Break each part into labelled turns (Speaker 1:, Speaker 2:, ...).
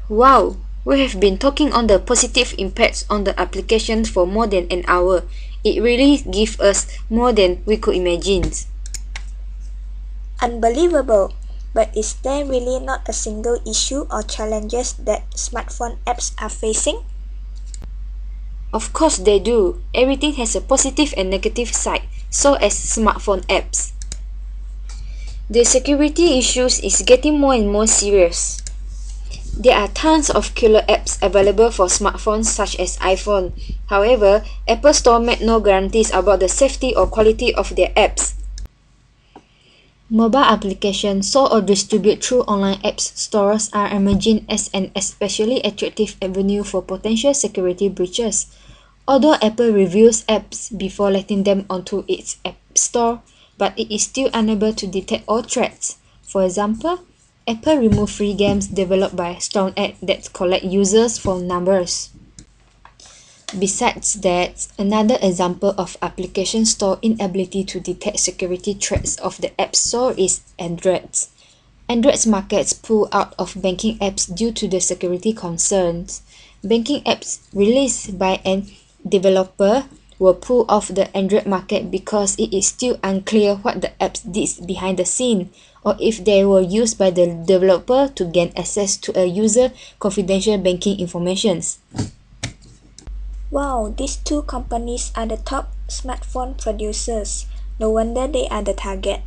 Speaker 1: Wow, we have been talking on the positive impacts on the application for more than an hour. It really gives us more than we could imagine.
Speaker 2: Unbelievable! But is there really not a single issue or challenges that smartphone apps are facing?
Speaker 1: Of course they do. Everything has a positive and negative side, so as smartphone apps. The security issues is getting more and more serious. There are tons of killer apps available for smartphones such as iPhone. However, Apple Store made no guarantees about the safety or quality of their apps. Mobile applications sold or distributed through online apps stores are emerging as an especially attractive avenue for potential security breaches. Although Apple reviews apps before letting them onto its app store, but it is still unable to detect all threats. For example, Apple removed free games developed by StoneX that collect users' phone numbers. Besides that, another example of application store inability to detect security threats of the App Store is Android. Android's markets pull out of banking apps due to the security concerns. Banking apps released by an developer will pull off the Android market because it is still unclear what the apps did behind the scene, or if they were used by the developer to gain access to a user confidential banking information.
Speaker 2: Wow, these two companies are the top smartphone producers. No wonder they are the target.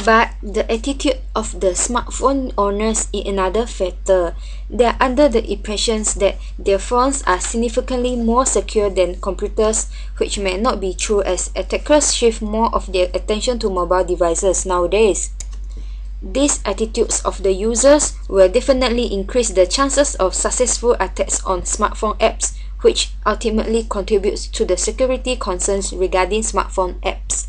Speaker 1: But the attitude of the smartphone owners is another factor. They are under the impression that their phones are significantly more secure than computers, which may not be true as attackers shift more of their attention to mobile devices nowadays. These attitudes of the users will definitely increase the chances of successful attacks on smartphone apps, which ultimately contributes to the security concerns regarding smartphone apps.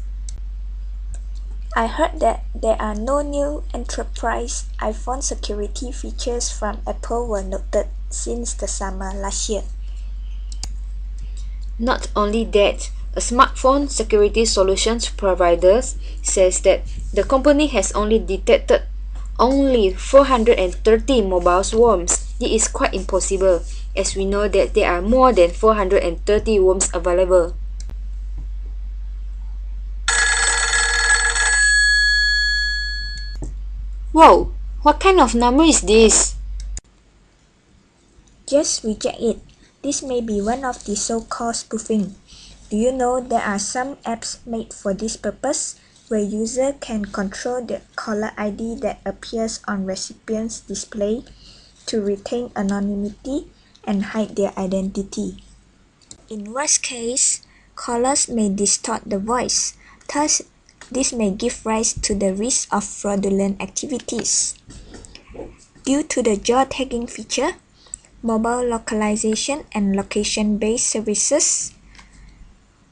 Speaker 2: I heard that there are no new enterprise iPhone security features from Apple were noted since the summer last year.
Speaker 1: Not only that, a smartphone security solutions provider says that the company has only detected only 430 mobile worms. It is quite impossible, as we know that there are more than 430 worms available. Whoa, what kind of number is this?
Speaker 2: Just reject it. This may be one of the so-called spoofing. Do you know there are some apps made for this purpose, where users can control the caller ID that appears on recipient's display to retain anonymity and hide their identity. In worst case, callers may distort the voice. Thus, this may give rise to the risk of fraudulent activities. Due to the geotagging feature, mobile localization and location-based services,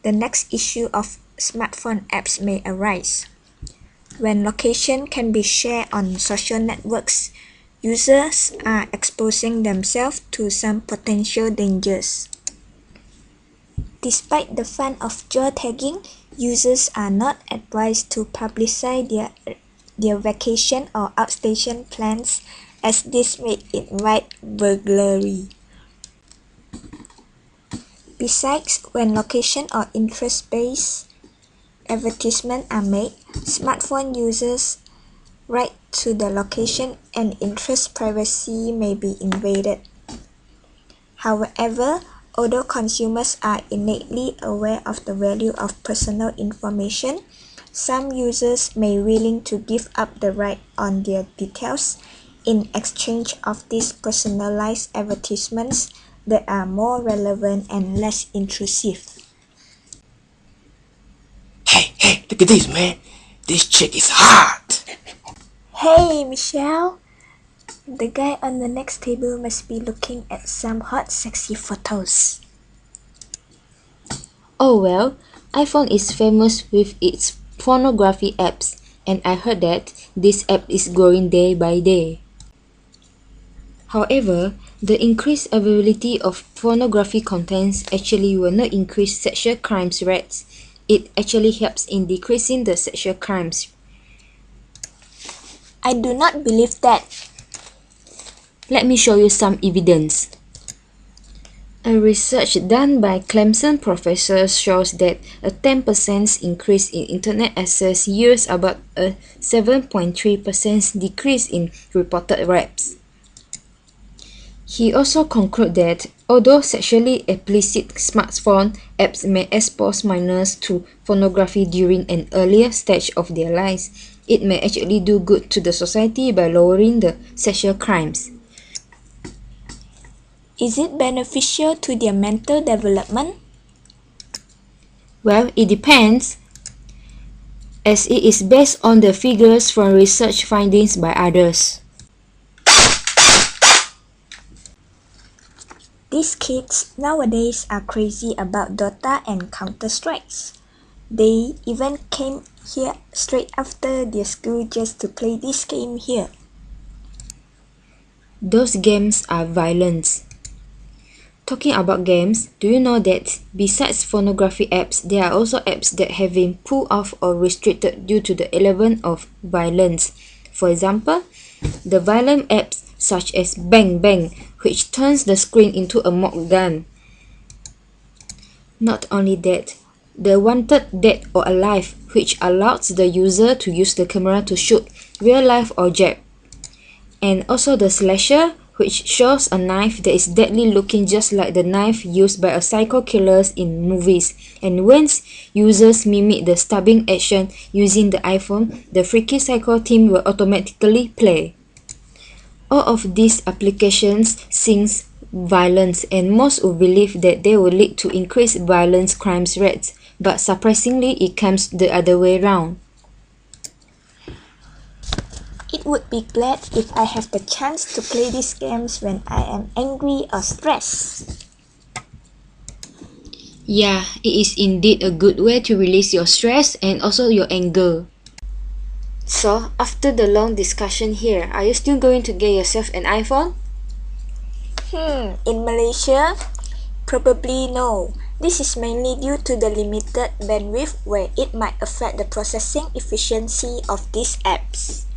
Speaker 2: the next issue of smartphone apps may arise. When location can be shared on social networks, users are exposing themselves to some potential dangers. Despite the fun of geotagging, users are not advised to publicize their vacation or outstation plans, as this may invite burglary. Besides, when location or interest-based advertisements are made, smartphone users' right to the location and interest privacy may be invaded. However, although consumers are innately aware of the value of personal information, some users may be willing to give up the right on their details in exchange of these personalized advertisements that are more relevant and less intrusive.
Speaker 3: Hey, look at this, man. This chick is hot.
Speaker 2: Hey, Michelle! The guy on the next table must be looking at some hot, sexy photos.
Speaker 1: Oh well, iPhone is famous with its pornography apps, and I heard that this app is growing day by day. However, the increased availability of pornography contents actually will not increase sexual crimes rates. It actually helps in decreasing the sexual crimes.
Speaker 2: I do not believe that.
Speaker 1: Let me show you some evidence. A research done by Clemson professors shows that a 10% increase in internet access yields about a 7.3% decrease in reported rapes. He also concluded that although sexually explicit smartphone apps may expose minors to pornography during an earlier stage of their lives, it may actually do good to the society by lowering the sexual crimes.
Speaker 2: Is it beneficial to their mental development?
Speaker 1: Well, it depends, as it is based on the figures from research findings by others.
Speaker 2: These kids nowadays are crazy about Dota and Counter-Strikes. They even came here straight after their school just to play this game here.
Speaker 1: Those games are violent. Talking about games, do you know that besides pornography apps, there are also apps that have been pulled off or restricted due to the element of violence? For example, the violent apps such as Bang Bang, which turns the screen into a mock gun. Not only that, the Wanted Dead or Alive, which allows the user to use the camera to shoot real-life objects. And also the Slasher, which shows a knife that is deadly looking just like the knife used by a psycho killers in movies. And once users mimic the stabbing action using the iPhone, the Freaky Psycho theme will automatically play. All of these applications seems violence, and most would believe that they will lead to increased violence crimes rates, but surprisingly it comes the other way around.
Speaker 2: It would be glad if I have the chance to play these games when I am angry or stressed.
Speaker 1: Yeah, it is indeed a good way to release your stress and also your anger. So, after the long discussion here, are you still going to get yourself an iPhone?
Speaker 2: In Malaysia? Probably no. This is mainly due to the limited bandwidth where it might affect the processing efficiency of these apps.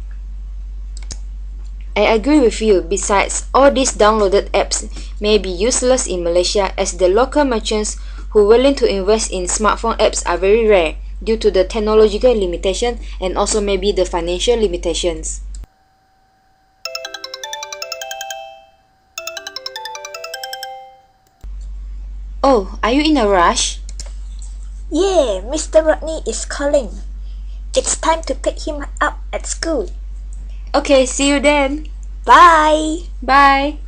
Speaker 1: I agree with you. Besides, all these downloaded apps may be useless in Malaysia as the local merchants who are willing to invest in smartphone apps are very rare due to the technological limitation and also maybe the financial limitations. Oh, are you in a rush?
Speaker 2: Yeah, Mr. Rodney is calling. It's time to pick him up at school.
Speaker 1: Okay, see you then.
Speaker 2: Bye!
Speaker 1: Bye!